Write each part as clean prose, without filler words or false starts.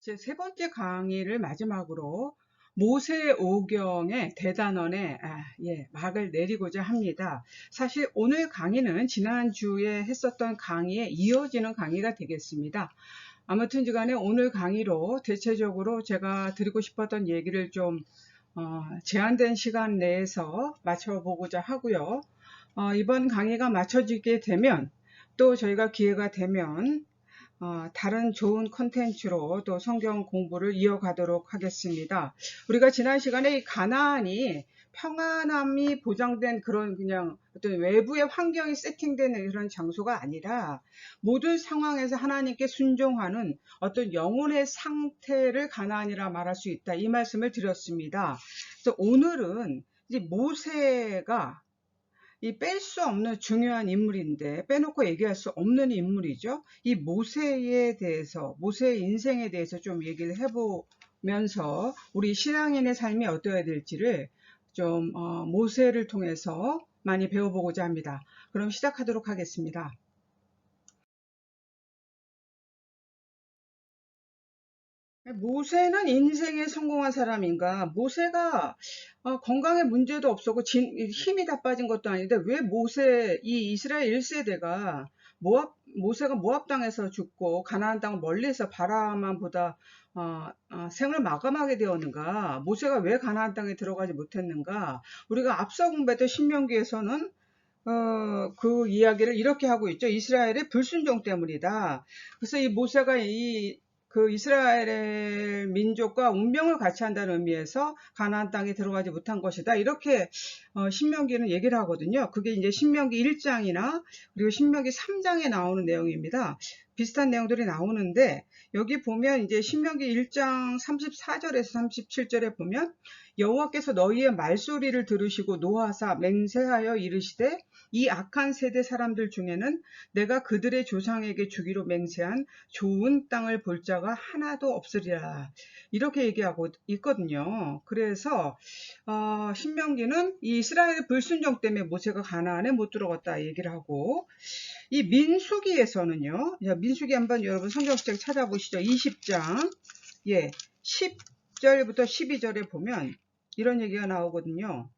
제 세 번째 강의를 마지막으로 모세오경의 대단원에 막을 내리고자 합니다. 사실 오늘 강의는 지난주에 했었던 강의에 이어지는 강의가 되겠습니다. 아무튼 간에 오늘 강의로 대체적으로 제가 드리고 싶었던 얘기를 좀 제한된 시간 내에서 맞춰보고자 하고요. 이번 강의가 맞춰지게 되면 또 저희가 기회가 되면 다른 좋은 컨텐츠로 또 성경 공부를 이어가도록 하겠습니다. 우리가 지난 시간에 이 가나안이 평안함이 보장된 그런 그냥 어떤 외부의 환경이 세팅되는 그런 장소가 아니라 모든 상황에서 하나님께 순종하는 어떤 영혼의 상태를 가나안이라 말할 수 있다. 이 말씀을 드렸습니다. 그래서 오늘은 이제 모세가 이 뺄 수 없는 중요한 인물인데 빼놓고 얘기할 수 없는 인물이죠. 이 모세에 대해서, 모세의 인생에 대해서 좀 얘기를 해보면서 우리 신앙인의 삶이 어떠해야 될지를 좀 모세를 통해서 많이 배워보고자 합니다. 그럼 시작하도록 하겠습니다. 모세는 인생에 성공한 사람인가? 모세가 건강에 문제도 없었고 힘이 다 빠진 것도 아닌데 왜 이 이스라엘 1세대가 모세가 모압 땅에서 죽고 가나안 땅 멀리서 바라만보다 생을 마감하게 되었는가? 모세가 왜 가나안 땅에 들어가지 못했는가? 우리가 앞서 공부했던 신명기에서는 그 이야기를 이렇게 하고 있죠. 이스라엘의 불순종 때문이다. 그래서 이 모세가 그 이스라엘 민족과 운명을 같이 한다는 의미에서 가나안 땅에 들어가지 못한 것이다. 이렇게 신명기는 얘기를 하거든요. 그게 이제 신명기 1장이나 그리고 신명기 3장에 나오는 내용입니다. 비슷한 내용들이 나오는데 여기 보면 이제 신명기 1장 34절에서 37절에 보면 여호와께서 너희의 말소리를 들으시고 노하사 맹세하여 이르시되 이 악한 세대 사람들 중에는 내가 그들의 조상에게 주기로 맹세한 좋은 땅을 볼 자가 하나도 없으리라. 이렇게 얘기하고 있거든요. 그래서 신명기는 이 이스라엘 불순종 때문에 모세가 가나안에 못 들어갔다 얘기를 하고 이 민수기에서는요. 민수기 한번 여러분 성경책 찾아보시죠. 20장 10절부터 12절에 보면 이런 얘기가 나오거든요.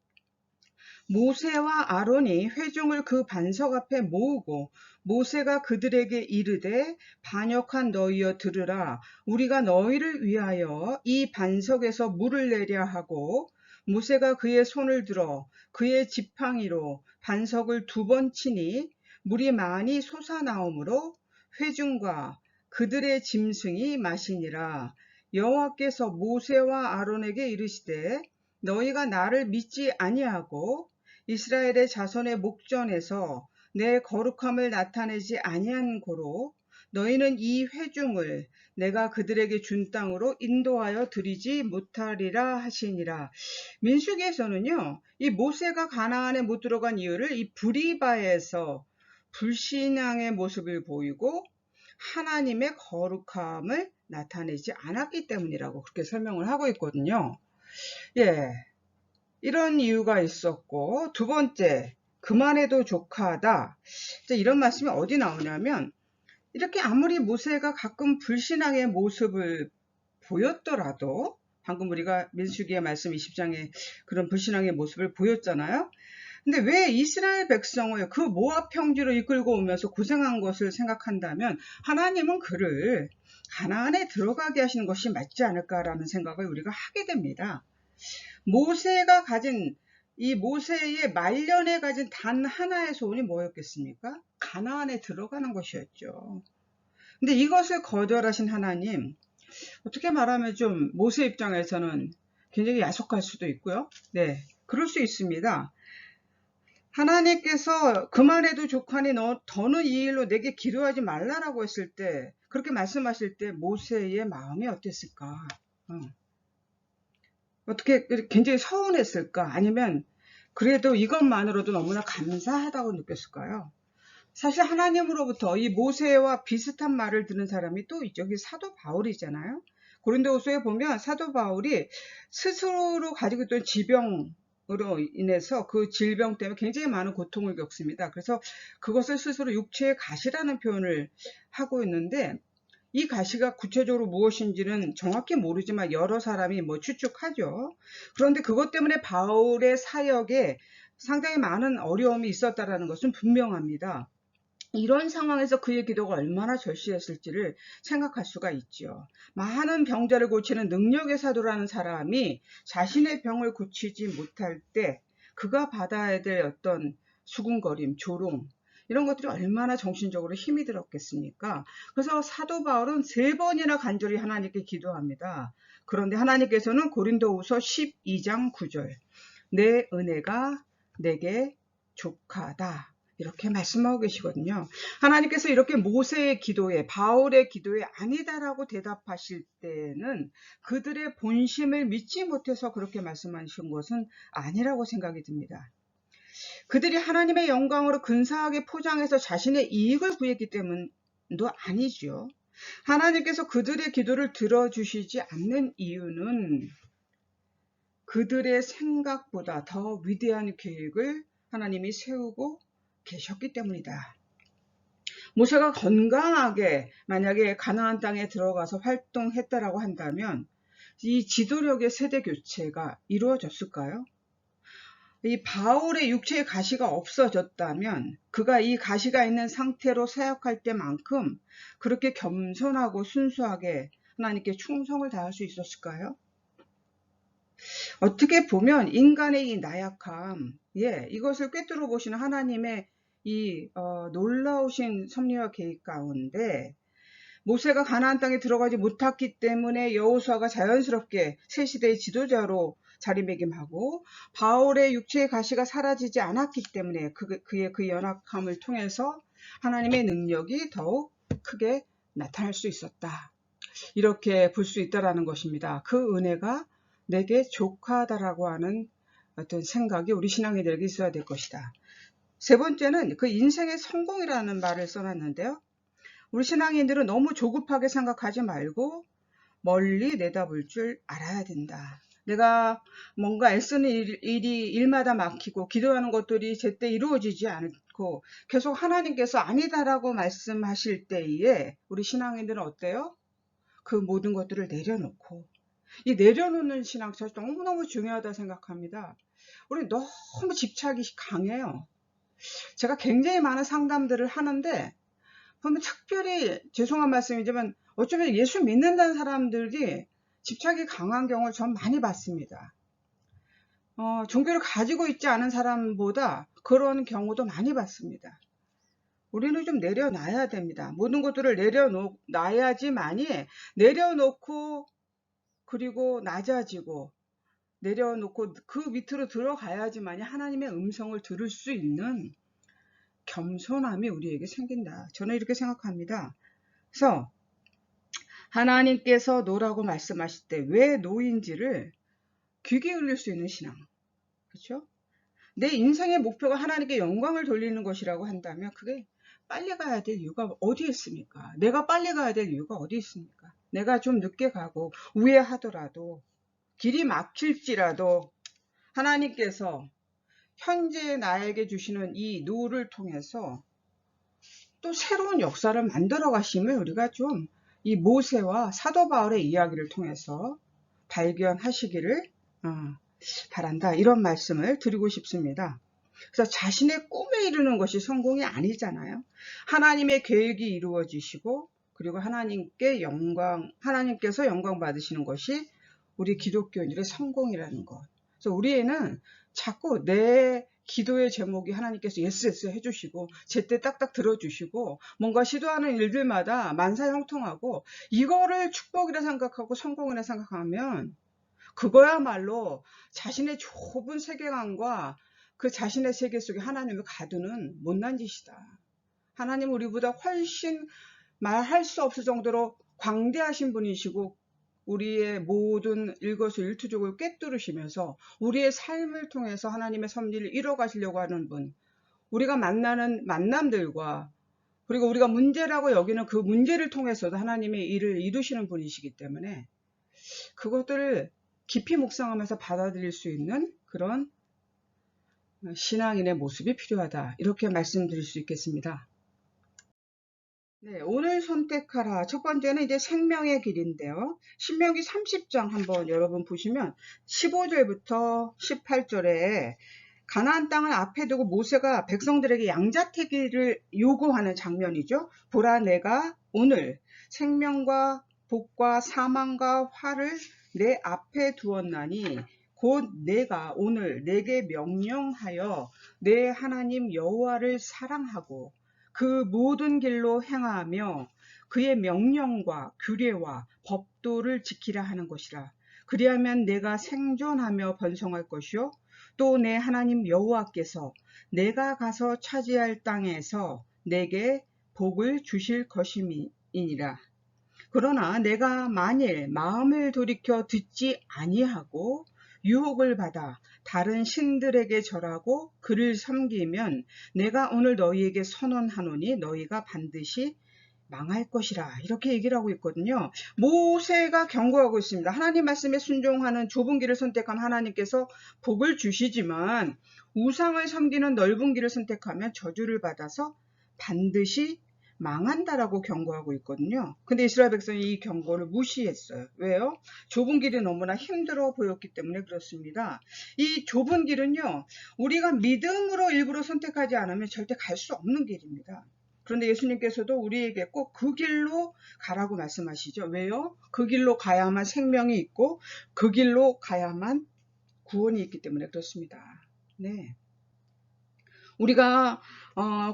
모세와 아론이 회중을 그 반석 앞에 모으고 모세가 그들에게 이르되 반역한 너희여 들으라. 우리가 너희를 위하여 이 반석에서 물을 내려 하고 모세가 그의 손을 들어 그의 지팡이로 반석을 2번 치니 물이 많이 솟아나오므로 회중과 그들의 짐승이 마시니라. 여호와께서 모세와 아론에게 이르시되 너희가 나를 믿지 아니하고 이스라엘의 자손의 목전에서 내 거룩함을 나타내지 아니한 고로 너희는 이 회중을 내가 그들에게 준 땅으로 인도하여 드리지 못하리라 하시니라. 민수기에서는요, 이 모세가 가나안에 못 들어간 이유를 이 브리바에서 불신앙의 모습을 보이고 하나님의 거룩함을 나타내지 않았기 때문이라고 그렇게 설명을 하고 있거든요. 이런 이유가 있었고, 두 번째, 그만해도 족하다. 이런 말씀이 어디 나오냐면, 이렇게 아무리 모세가 가끔 불신앙의 모습을 보였더라도, 방금 우리가 민수기의 말씀 20장에 그런 불신앙의 모습을 보였잖아요. 근데 왜 이스라엘 백성을 그 모압 평지로 이끌고 오면서 고생한 것을 생각한다면 하나님은 그를 가나안에 들어가게 하시는 것이 맞지 않을까라는 생각을 우리가 하게 됩니다. 모세가 가진 이 모세의 말년에 가진 단 하나의 소원이 뭐였겠습니까? 가나안에 들어가는 것이었죠. 근데 이것을 거절하신 하나님, 어떻게 말하면 좀 모세 입장에서는 굉장히 야속할 수도 있고요. 네, 그럴 수 있습니다. 하나님께서 그만해도 족하니 너 더는 이 일로 내게 기도하지 말라라고 했을 때, 그렇게 말씀하실 때 모세의 마음이 어땠을까? 어떻게 굉장히 서운했을까? 아니면 그래도 이것만으로도 너무나 감사하다고 느꼈을까요? 사실 하나님으로부터 이 모세와 비슷한 말을 들은 사람이 또 있죠. 이게 사도 바울이잖아요. 고린도후서에 보면 사도 바울이 스스로 가지고 있던 질병으로 인해서 그 질병 때문에 굉장히 많은 고통을 겪습니다. 그래서 그것을 스스로 육체의 가시라는 표현을 하고 있는데 이 가시가 구체적으로 무엇인지는 정확히 모르지만 여러 사람이 뭐 추측하죠. 그런데 그것 때문에 바울의 사역에 상당히 많은 어려움이 있었다는 것은 분명합니다. 이런 상황에서 그의 기도가 얼마나 절실했을지를 생각할 수가 있죠. 많은 병자를 고치는 능력의 사도라는 사람이 자신의 병을 고치지 못할 때 그가 받아야 될 어떤 수군거림, 조롱, 이런 것들이 얼마나 정신적으로 힘이 들었겠습니까? 그래서 사도 바울은 3번이나 간절히 하나님께 기도합니다. 그런데 하나님께서는 고린도후서 12장 9절, 내 은혜가 내게 족하다, 이렇게 말씀하고 계시거든요. 하나님께서 이렇게 모세의 기도에, 바울의 기도에 아니다라고 대답하실 때는 그들의 본심을 믿지 못해서 그렇게 말씀하신 것은 아니라고 생각이 듭니다. 그들이 하나님의 영광으로 근사하게 포장해서 자신의 이익을 구했기 때문도 아니죠. 하나님께서 그들의 기도를 들어주시지 않는 이유는 그들의 생각보다 더 위대한 계획을 하나님이 세우고 계셨기 때문이다. 모세가 건강하게 만약에 가나안 땅에 들어가서 활동했다라고 한다면 이 지도력의 세대 교체가 이루어졌을까요? 이 바울의 육체의 가시가 없어졌다면 그가 이 가시가 있는 상태로 사역할 때만큼 그렇게 겸손하고 순수하게 하나님께 충성을 다할 수 있었을까요? 어떻게 보면 인간의 이 나약함, 이것을 꿰뚫어 보시는 하나님의 이 놀라우신 섭리와 계획 가운데 모세가 가나안 땅에 들어가지 못했기 때문에 여호수아가 자연스럽게 새 시대의 지도자로 자리매김하고 바울의 육체의 가시가 사라지지 않았기 때문에 그의 그 연약함을 통해서 하나님의 능력이 더욱 크게 나타날 수 있었다. 이렇게 볼 수 있다라는 것입니다. 그 은혜가 내게 족하다라고 하는 어떤 생각이 우리 신앙인들에게 있어야 될 것이다. 3번째는 그 인생의 성공이라는 말을 써놨는데요. 우리 신앙인들은 너무 조급하게 생각하지 말고 멀리 내다볼 줄 알아야 된다. 내가 뭔가 애쓰는 일이 일마다 막히고 기도하는 것들이 제때 이루어지지 않고 계속 하나님께서 아니다라고 말씀하실 때에 우리 신앙인들은 어때요? 그 모든 것들을 내려놓고, 이 내려놓는 신앙 저 너무너무 중요하다 생각합니다. 우리 너무 집착이 강해요. 제가 굉장히 많은 상담들을 하는데 그러면 특별히 죄송한 말씀이지만 어쩌면 예수 믿는다는 사람들이 집착이 강한 경우를 전 많이 봤습니다. 종교를 가지고 있지 않은 사람보다 그런 경우도 많이 봤습니다. 우리는 좀 내려놔야 됩니다. 모든 것들을 내려놔야지만이 내려놓고 그리고 낮아지고 내려놓고 그 밑으로 들어가야지만이 하나님의 음성을 들을 수 있는 겸손함이 우리에게 생긴다. 저는 이렇게 생각합니다. 그래서 하나님께서 노라고 말씀하실 때 왜 노인지를 귀 기울일 수 있는 신앙. 그렇죠? 내 인생의 목표가 하나님께 영광을 돌리는 것이라고 한다면 그게 빨리 가야 될 이유가 어디 있습니까? 내가 빨리 가야 될 이유가 어디 있습니까? 내가 좀 늦게 가고 우회하더라도 길이 막힐지라도 하나님께서 현재 나에게 주시는 이 노를 통해서 또 새로운 역사를 만들어 가심을 우리가 좀 이 모세와 사도 바울의 이야기를 통해서 발견하시기를 바란다. 이런 말씀을 드리고 싶습니다. 그래서 자신의 꿈에 이루는 것이 성공이 아니잖아요. 하나님의 계획이 이루어지시고 그리고 하나님께서 영광 받으시는 것이 우리 기독교인들의 성공이라는 것. 그래서 우리에는 자꾸 내 기도의 제목이 하나님께서 예스 해주시고 제때 딱딱 들어주시고 뭔가 시도하는 일들마다 만사형통하고 이거를 축복이라 생각하고 성공이라 생각하면 그거야말로 자신의 좁은 세계관과 그 자신의 세계 속에 하나님을 가두는 못난 짓이다. 하나님은 우리보다 훨씬 말할 수 없을 정도로 광대하신 분이시고 우리의 모든 일거수일투족을 꿰뚫으시면서 우리의 삶을 통해서 하나님의 섭리를 이뤄가시려고 하는 분, 우리가 만나는 만남들과 그리고 우리가 문제라고 여기는 그 문제를 통해서도 하나님의 일을 이루시는 분이시기 때문에 그것들을 깊이 묵상하면서 받아들일 수 있는 그런 신앙인의 모습이 필요하다. 이렇게 말씀드릴 수 있겠습니다. 네, 오늘 선택하라. 첫 번째는 이제 생명의 길인데요. 신명기 30장 한번 여러분 보시면 15절부터 18절에 가나안 땅을 앞에 두고 모세가 백성들에게 양자택일을 요구하는 장면이죠. 보라, 내가 오늘 생명과 복과 사망과 화를 내 앞에 두었나니 곧 내가 오늘 내게 명령하여 내 하나님 여호와를 사랑하고 그 모든 길로 행하며 그의 명령과 규례와 법도를 지키라 하는 것이라. 그리하면 내가 생존하며 번성할 것이요 또 내 하나님 여호와께서 내가 가서 차지할 땅에서 내게 복을 주실 것임이니라. 그러나 내가 만일 마음을 돌이켜 듣지 아니하고 유혹을 받아 다른 신들에게 절하고 그를 섬기면 내가 오늘 너희에게 선언하노니 너희가 반드시 망할 것이라. 이렇게 얘기를 하고 있거든요. 모세가 경고하고 있습니다. 하나님 말씀에 순종하는 좁은 길을 선택한 하나님께서 복을 주시지만 우상을 섬기는 넓은 길을 선택하면 저주를 받아서 반드시 망한다라고 경고하고 있거든요. 근데 이스라엘 백성이 이 경고를 무시했어요. 왜요? 좁은 길이 너무나 힘들어 보였기 때문에 그렇습니다. 이 좁은 길은요, 우리가 믿음으로 일부러 선택하지 않으면 절대 갈 수 없는 길입니다. 그런데 예수님께서도 우리에게 꼭 그 길로 가라고 말씀하시죠. 왜요? 그 길로 가야만 생명이 있고 그 길로 가야만 구원이 있기 때문에 그렇습니다. 네. 우리가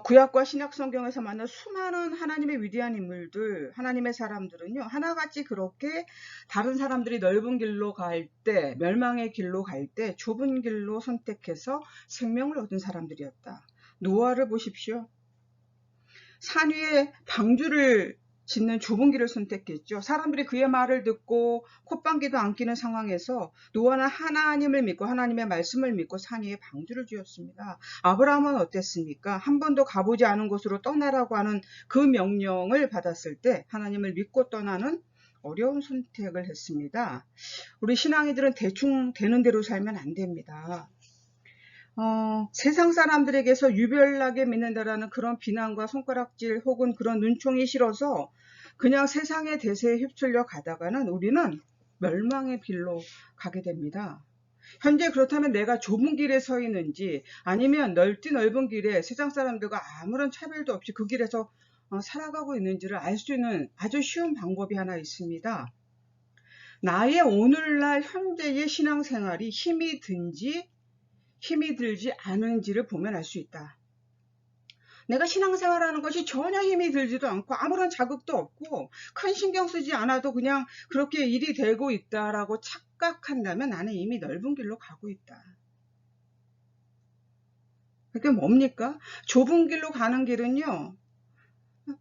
구약과 신약 성경에서 만난 수많은 하나님의 위대한 인물들, 하나님의 사람들은요, 하나같이 그렇게 다른 사람들이 넓은 길로 갈 때, 멸망의 길로 갈 때 좁은 길로 선택해서 생명을 얻은 사람들이었다. 노아를 보십시오. 산 위에 방주를 짓는 좁은 길을 선택했죠. 사람들이 그의 말을 듣고 콧방귀도 안 끼는 상황에서 노아는 하나님을 믿고 하나님의 말씀을 믿고 산 위에 방주를 지었습니다. 아브라함은 어땠습니까? 한 번도 가보지 않은 곳으로 떠나라고 하는 그 명령을 받았을 때 하나님을 믿고 떠나는 어려운 선택을 했습니다. 우리 신앙이들은 대충 되는 대로 살면 안 됩니다. 세상 사람들에게서 유별나게 믿는다라는 그런 비난과 손가락질 혹은 그런 눈총이 싫어서 그냥 세상의 대세에 휩쓸려 가다가는 우리는 멸망의 길로 가게 됩니다. 현재 그렇다면 내가 좁은 길에 서 있는지 아니면 넓은 길에 세상 사람들과 아무런 차별도 없이 그 길에서 살아가고 있는지를 알 수 있는 아주 쉬운 방법이 하나 있습니다. 나의 오늘날 현재의 신앙생활이 힘이 들지 않은지를 보면 알 수 있다. 내가 신앙생활하는 것이 전혀 힘이 들지도 않고 아무런 자극도 없고 큰 신경 쓰지 않아도 그냥 그렇게 일이 되고 있다라고 착각한다면 나는 이미 넓은 길로 가고 있다. 그게 뭡니까? 좁은 길로 가는 길은요,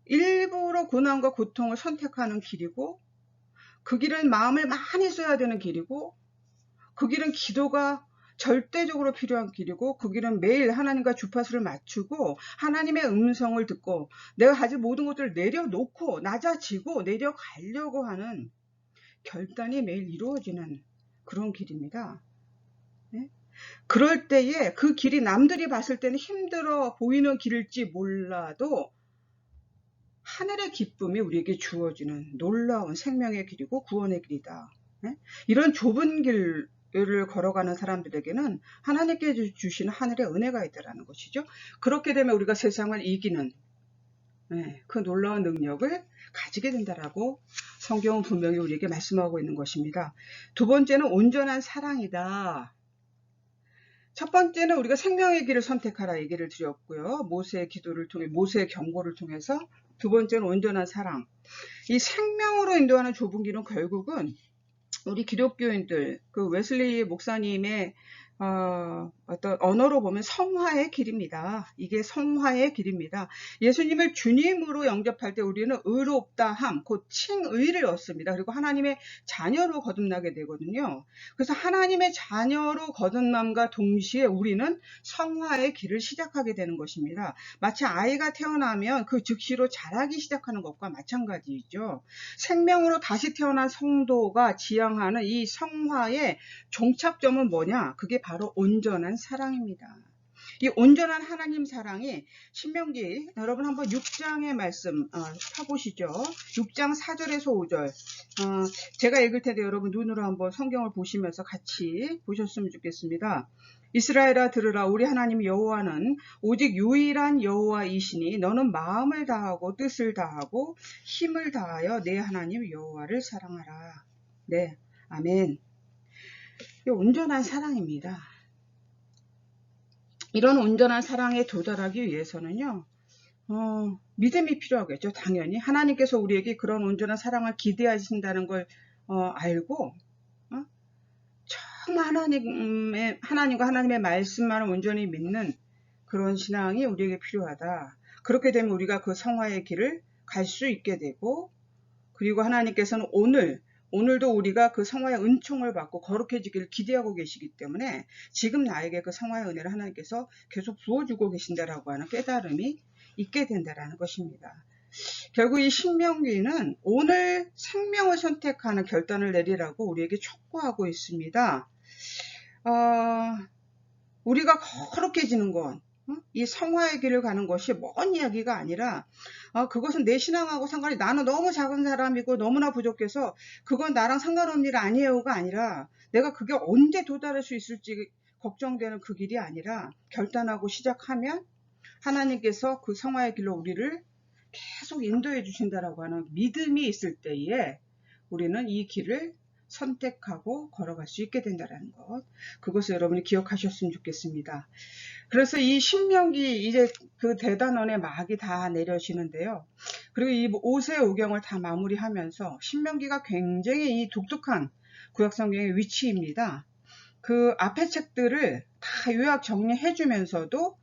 일부러 고난과 고통을 선택하는 길이고 그 길은 마음을 많이 써야 되는 길이고 그 길은 기도가 절대적으로 필요한 길이고 그 길은 매일 하나님과 주파수를 맞추고 하나님의 음성을 듣고 내가 가진 모든 것들을 내려놓고 낮아지고 내려가려고 하는 결단이 매일 이루어지는 그런 길입니다. 네? 그럴 때에 그 길이 남들이 봤을 때는 힘들어 보이는 길일지 몰라도 하늘의 기쁨이 우리에게 주어지는 놀라운 생명의 길이고 구원의 길이다. 네? 이런 좁은 길을 걸어가는 사람들에게는 하나님께 주시는 하늘의 은혜가 있다는 것이죠. 그렇게 되면 우리가 세상을 이기는 그 놀라운 능력을 가지게 된다라고 성경은 분명히 우리에게 말씀하고 있는 것입니다. 두 번째는 온전한 사랑이다. 첫 번째는 우리가 생명의 길을 선택하라 얘기를 드렸고요. 모세의 기도를 통해, 모세의 경고를 통해서. 두 번째는 온전한 사랑. 이 생명으로 인도하는 좁은 길은 결국은 우리 기독교인들, 그 웨슬리 목사님의 어떤 언어로 보면 성화의 길입니다. 이게 성화의 길입니다. 예수님을 주님으로 영접할 때 우리는 의롭다함, 곧 칭의를 얻습니다. 그리고 하나님의 자녀로 거듭나게 되거든요. 그래서 하나님의 자녀로 거듭남과 동시에 우리는 성화의 길을 시작하게 되는 것입니다. 마치 아이가 태어나면 그 즉시로 자라기 시작하는 것과 마찬가지죠. 생명으로 다시 태어난 성도가 지향하는 이 성화의 종착점은 뭐냐? 그게 바로 온전한 사랑입니다. 이 온전한 하나님 사랑이 신명기 여러분 한번 6장의 말씀 펴보시죠. 6장 4절에서 5절 제가 읽을 텐데 여러분 눈으로 한번 성경을 보시면서 같이 보셨으면 좋겠습니다. 이스라엘아 들으라. 우리 하나님 여호와는 오직 유일한 여호와이시니 너는 마음을 다하고 뜻을 다하고 힘을 다하여 내 하나님 여호와를 사랑하라. 네, 아멘. 이 온전한 사랑입니다. 이런 온전한 사랑에 도달하기 위해서는요, 믿음이 필요하겠죠. 당연히 하나님께서 우리에게 그런 온전한 사랑을 기대하신다는 걸 알고 정말 하나님과 하나님의 말씀만을 온전히 믿는 그런 신앙이 우리에게 필요하다. 그렇게 되면 우리가 그 성화의 길을 갈 수 있게 되고, 그리고 하나님께서는 오늘도 우리가 그 성화의 은총을 받고 거룩해지기를 기대하고 계시기 때문에 지금 나에게 그 성화의 은혜를 하나님께서 계속 부어주고 계신다라고 하는 깨달음이 있게 된다라는 것입니다. 결국 이 신명기는 오늘 생명을 선택하는 결단을 내리라고 우리에게 촉구하고 있습니다. 우리가 거룩해지는 건 이 성화의 길을 가는 것이 먼 이야기가 아니라 그것은 내 신앙하고 상관이 나는 너무 작은 사람이고 너무나 부족해서 그건 나랑 상관없는 일 아니에요가 아니라 내가 그게 언제 도달할 수 있을지 걱정되는 그 길이 아니라 결단하고 시작하면 하나님께서 그 성화의 길로 우리를 계속 인도해 주신다라고 하는 믿음이 있을 때에 우리는 이 길을 선택하고 걸어갈 수 있게 된다는 것, 그것을 여러분이 기억하셨으면 좋겠습니다. 그래서 이 신명기 이제 그 대단원의 막이 다 내려지는데요. 그리고 이 오세오경을 다 마무리하면서 신명기가 굉장히 이 독특한 구약성경의 위치입니다. 그 앞의 책들을 다 요약 정리해 주면서도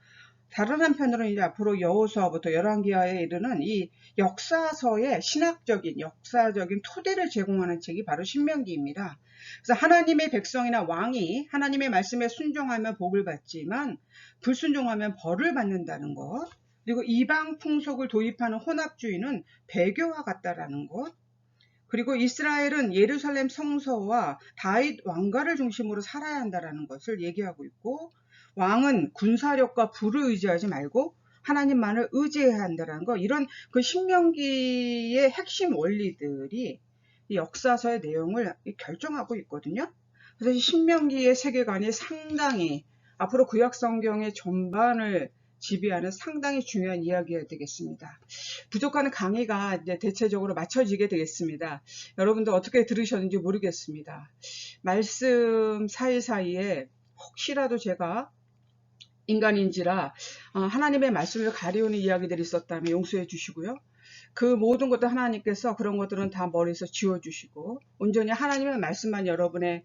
다른 한편으로는 이제 앞으로 여호수아부터 열왕기하에 이르는 이 역사서의 신학적인 역사적인 토대를 제공하는 책이 바로 신명기입니다. 그래서 하나님의 백성이나 왕이 하나님의 말씀에 순종하면 복을 받지만 불순종하면 벌을 받는다는 것, 그리고 이방 풍속을 도입하는 혼합주의는 배교와 같다라는 것, 그리고 이스라엘은 예루살렘 성서와 다윗 왕가를 중심으로 살아야 한다라는 것을 얘기하고 있고, 왕은 군사력과 부를 의지하지 말고 하나님만을 의지해야 한다는 거, 이런 그 신명기의 핵심 원리들이 이 역사서의 내용을 결정하고 있거든요. 그래서 이 신명기의 세계관이 상당히 앞으로 구약성경의 전반을 지배하는 상당히 중요한 이야기가 되겠습니다. 부족한 강의가 이제 대체적으로 맞춰지게 되겠습니다. 여러분도 어떻게 들으셨는지 모르겠습니다. 말씀 사이사이에 혹시라도 제가 인간인지라 하나님의 말씀을 가리우는 이야기들이 있었다면 용서해 주시고요. 그 모든 것도 하나님께서 그런 것들은 다 머리에서 지워주시고 온전히 하나님의 말씀만 여러분의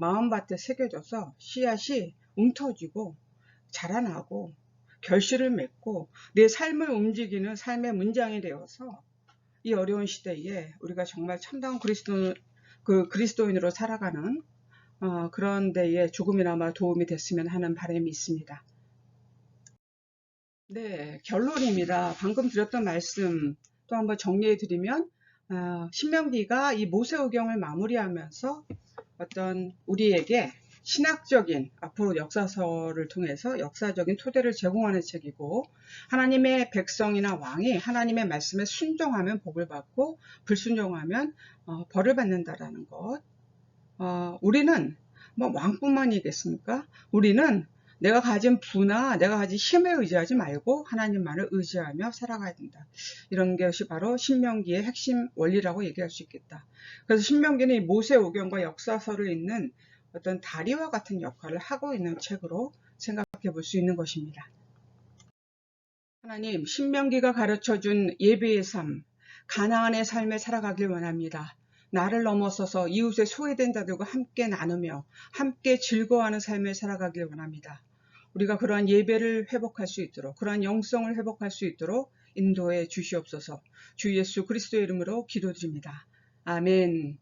마음밭에 새겨져서 씨앗이 웅터지고 자라나고 결실을 맺고 내 삶을 움직이는 삶의 문장이 되어서 이 어려운 시대에 우리가 정말 참다운 그리스도인으로 살아가는 그런 데에 조금이나마 도움이 됐으면 하는 바람이 있습니다. 네, 결론입니다. 방금 드렸던 말씀 또 한번 정리해 드리면 신명기가 이 모세오경을 마무리하면서 어떤 우리에게 신학적인 앞으로 역사서를 통해서 역사적인 토대를 제공하는 책이고, 하나님의 백성이나 왕이 하나님의 말씀에 순종하면 복을 받고 불순종하면 벌을 받는다라는 것. 우리는 뭐 왕뿐만이겠습니까? 우리는 내가 가진 부나 내가 가진 힘에 의지하지 말고 하나님만을 의지하며 살아가야 된다. 이런 것이 바로 신명기의 핵심 원리라고 얘기할 수 있겠다. 그래서 신명기는 모세오경과 역사서를 읽는 어떤 다리와 같은 역할을 하고 있는 책으로 생각해 볼 수 있는 것입니다. 하나님, 신명기가 가르쳐준 예배의 삶, 가나안의 삶을 살아가길 원합니다. 나를 넘어서서 이웃의 소외된 자들과 함께 나누며 함께 즐거워하는 삶을 살아가길 원합니다. 우리가 그러한 예배를 회복할 수 있도록, 그러한 영성을 회복할 수 있도록 인도해 주시옵소서. 주 예수 그리스도의 이름으로 기도드립니다. 아멘.